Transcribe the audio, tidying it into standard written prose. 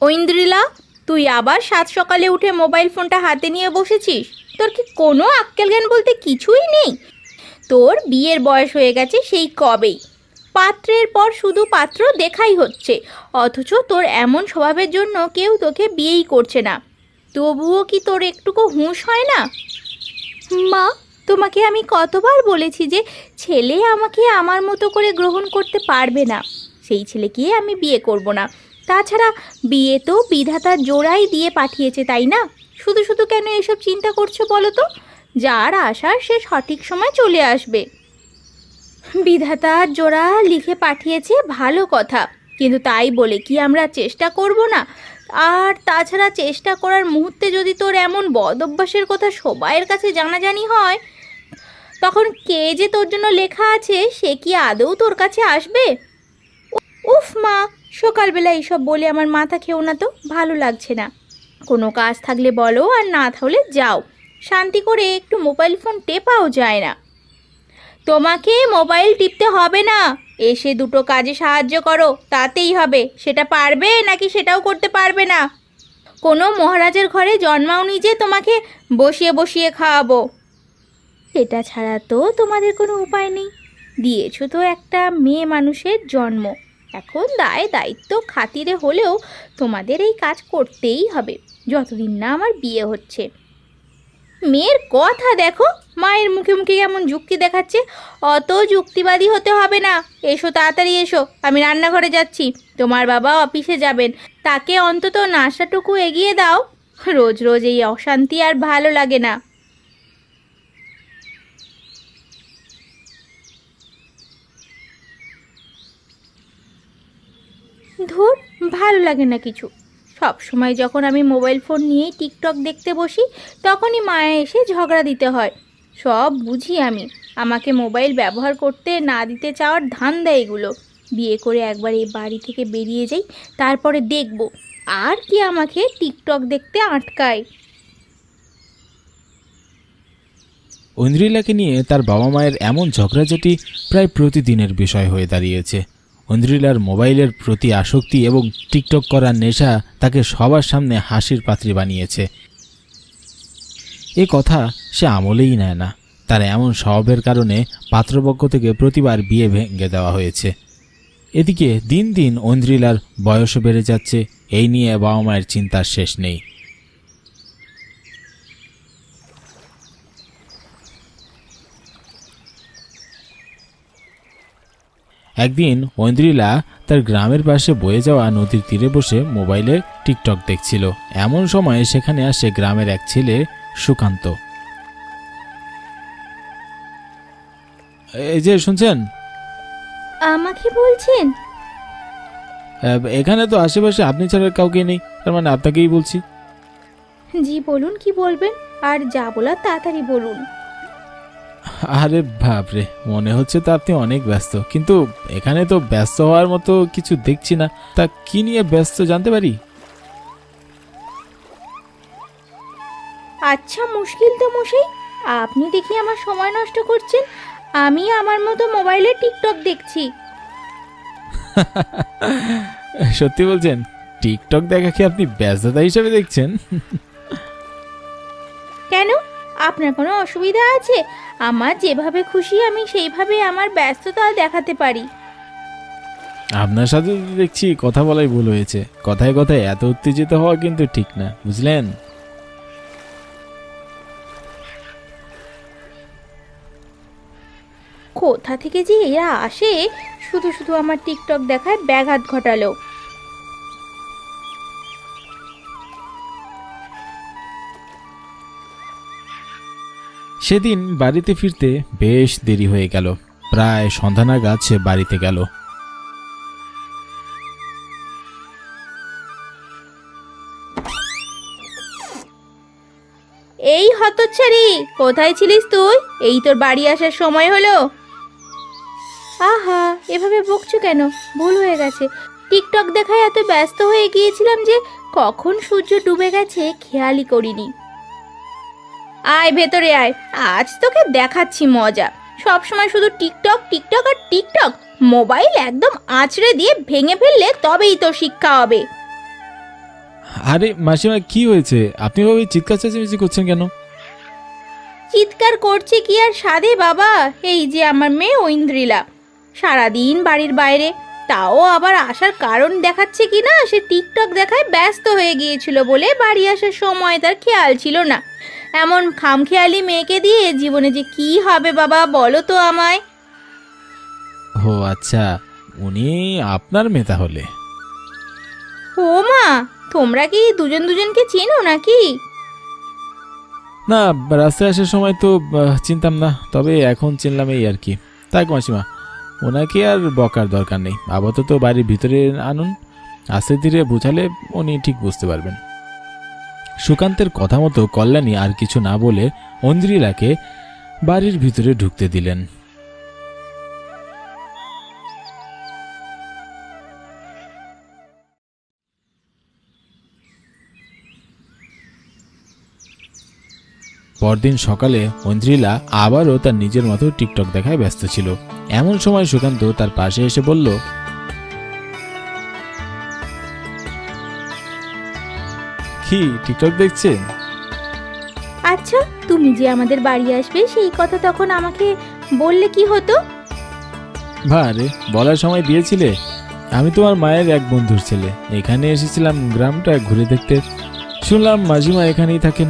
ঐন্দ্রিলা, তুই আবার সাত সকালে উঠে মোবাইল ফোনটা হাতে নিয়ে বসেছিস? তোর কি কোনো আক্কেল জ্ঞান বলতে কিছুই নেই? তোর বিয়ের বয়স হয়ে গেছে সেই কবেই। পাত্রের পর শুধু পাত্র দেখাই হচ্ছে, অথচ তোর এমন স্বভাবের জন্য কেউ তোকে বিয়েই করছে না। তবুও কি তোর একটুকু হুঁশ হয় না? মা, তোমাকে আমি কতবার বলেছি যে ছেলে আমাকে আমার মতো করে গ্রহণ করতে পারবে না, সেই ছেলেকে আমি বিয়ে করব না। তাছাড়া বিয়ে তো বিধাতার জোড়াই দিয়ে পাঠিয়েছে, তাই না? শুধু শুধু কেন এসব চিন্তা করছো বলো তো? যার আসার সে সঠিক সময় চলে আসবে। বিধাতার জোড়া লিখে পাঠিয়েছে ভালো কথা, কিন্তু তাই বলে কি আমরা চেষ্টা করব না? আর তাছাড়া চেষ্টা করার মুহূর্তে যদি তোর এমন বদ অভ্যাসের কথা সবাইয়ের কাছে জানাজানি হয়, তখন কে যে তোর জন্য লেখা আছে সে কি আদৌ তোর কাছে আসবে? উফ মা, সকালবেলা এইসব বলে আমার মাথা খেও না তো, ভালো লাগছে না। কোনো কাজ থাকলে বলো, আর না থাকলে যাও। শান্তি করে একটু মোবাইল ফোন টেপাও যায় না। তোমাকে মোবাইল টিপতে হবে না, এসে দুটো কাজে সাহায্য করো, তাতেই হবে। সেটা পারবে নাকি সেটাও করতে পারবে না? কোনো মহারাজের ঘরে জন্মাওনি যে তোমাকে বসিয়ে বসিয়ে খাওয়াবো। এটা ছাড়া তো তোমাদের কোনো উপায় নেই। দিয়েছো তো একটা মেয়ে মানুষের জন্ম, এখন দায় দায়িত্ব খাতিরে হলেও তোমাদের এই কাজ করতেই হবে, যতদিন না আমার বিয়ে হচ্ছে। মেয়ের কথা দেখো, মায়ের মুখে মুখে কেমন যুক্তি দেখাচ্ছে। অত যুক্তিবাদী হতে হবে না। এসো, তাড়াতাড়ি এসো, আমি রান্নাঘরে যাচ্ছি। তোমার বাবা অফিসে যাবেন, তাকে অন্তত নাশাটুকু এগিয়ে দাও। রোজ রোজ এই অশান্তি আর ভালো লাগে না। ধুর, ভালো লাগে না কিছু। সব সময় যখন আমি মোবাইল ফোন নিয়েই টিকটক দেখতে বসি, তখনই মায়া এসে ঝগড়া দিতে হয়। সব বুঝি আমি, আমাকে মোবাইল ব্যবহার করতে না দিতে চাওয়ার ধান্দা এগুলো। বিয়ে করে একবার এই বাড়ি থেকে বেরিয়ে যাই, তারপরে দেখব আর কি আমাকে টিকটক দেখতে আটকায়। ঐন্দ্রিলাকে নিয়ে তার বাবা মায়ের এমন ঝগড়াঝাটি প্রায় প্রতিদিনের বিষয় হয়ে দাঁড়িয়েছে। ঐন্দ্রিলার মোবাইলের প্রতি আসক্তি এবং টিকটক করার নেশা তাকে সবার সামনে হাসির পাত্রী বানিয়েছে। এ কথা সে আমলেই নেয় না। তার এমন স্বভাবের কারণে পাত্রপক্ষ থেকে প্রতিবার বিয়ে ভেঙে দেওয়া হয়েছে। এদিকে দিন দিন ঐন্দ্রিলার বয়সও বেড়ে যাচ্ছে, এই নিয়ে বাবা মায়ের চিন্তার শেষ নেই। একদিন ঐন্দ্রিলা তার গ্রামের পাশে বয়ে যাওয়া নদীর তীরে বসে মোবাইলে টিকটক দেখছিল। এমন সময় সেখানে আসে গ্রামের এক ছেলে, সুকান্ত। এই যে শুনছেন? আমাকে বলছেন? এখানে তো আশেপাশে আপনি ছাড়া কাউকে নেই, তার মানে আপনাকেই বলছি। জি বলুন, কি বলবেন? আর যা বলার তাড়াতাড়ি বলুন। আরে বাপরে, মনে হচ্ছে তো আপনি অনেক ব্যস্ত, কিন্তু এখানে তো ব্যস্ত হওয়ার মতো কিছু দেখছি না। তা কি নিয়ে ব্যস্ত জানতে পারি? আচ্ছা, মুশকিল তো মশাই, আপনি দেখি আমার সময় নষ্ট করছেন। আমি আমার মতো মোবাইলে টিকটক দেখছি। সত্যি বলছেন? টিকটক দেখা কি আপনি ব্যস্ততা হিসেবে দেখছেন? কেন, আপনার কোনো অসুবিধা আছে? আমার যেভাবে খুশি আমি সেইভাবে আমার ব্যস্ততা দেখাতে পারি। আপনার সাথে দেখছি কথা বলাই ভুল হয়েছে। কথায় কথায় এত উত্তেজিত হওয়া কিন্তু ঠিক না, বুঝলেন? কোথা থেকে যে এরা আসে, শুধু শুধু আমার টিকটক দেখায় ব্যাঘাত ঘটালো। সেদিন বাড়িতে ফিরতে বেশ দেরি হয়ে গেল। প্রায় সন্ধ্যা নাগাদ সে বাড়িতে গেল। এই হতচ্ছাড়ি, কোথায় ছিলিস তুই? এই তোর বাড়ি আসার সময় হলো। আহা, এভাবে বকছো কেন? ভুল হয়ে গেছে। টিকটক দেখায় এত ব্যস্ত হয়ে গিয়েছিলাম যে কখন সূর্য ডুবে গেছে খেয়ালই করিনি। আয় ভেতরে আয়, আজ তোকে দেখাচ্ছি মজা। সব সময় শুধু টিকটক টিকটক আর টিকটক। মোবাইল একদম আঁচড়ে দিয়ে ভেঙে ফেললে তবেই তোর শিক্ষা হবে। আরে মাসিমা, কি হয়েছে? আপনি ভাবে চিৎকার চেঁচামেচি করছেন কেন? চিৎকার করছে কি আর সাধে বাবা, এই যে আমার মেয়ে ঐন্দ্রিলা সারাদিন বাড়ির বাইরে, তাও আবার আসার কারণ দেখাচ্ছে কি না, সে টিকটক দেখায় ব্যস্ত হয়ে গিয়েছিল বলে বাড়ি আসার সময় তার খেয়াল ছিল না। এমন খামখেয়ালি মেয়েকে দিয়ে জীবনে যে কি হবে বাবা বলো তো আমায়। ও আচ্ছা, উনি আপনার মেয়ে তাহলে? ও মা, তোমরা কি দুজন দুজনকে চেনো নাকি? না, রাস্তায় আসার সময় তো চিনতাম না, তবে এখন চিনলাম এই আর কি। তাই মাসিমা, ওনাকে আর বকার দরকার নেই, আপাতত বাড়ির ভিতরে আনুন, আস্তে ধীরে বোঝালে উনি ঠিক বুঝতে পারবেন। সুকান্তের কথা মতো কল্যাণী আর কিছু না বলে ঐন্দ্রিলাকে বাড়ির ভিতরে ঢুকতে দিলেন। পরদিন সকালে ঐন্দ্রিলা আবারও তার নিজের মতো টিকটক দেখায় ব্যস্ত ছিল। এমন সময় সুকান্ত তার পাশে এসে বলল, কি টিকটক দেখছেন? আচ্ছা, তুমি যে আমাদের বাড়ি আসবে সেই কথা তখন আমাকে বললে কি হতো? ভারে, বলার সময় দিয়েছিলে। আমি তোমার মায়ের এক বন্ধুর ছেলে, এখানে এসেছিলাম গ্রামটা ঘুরে দেখতে। শুনলাম মাঝিমা এখানেই থাকেন,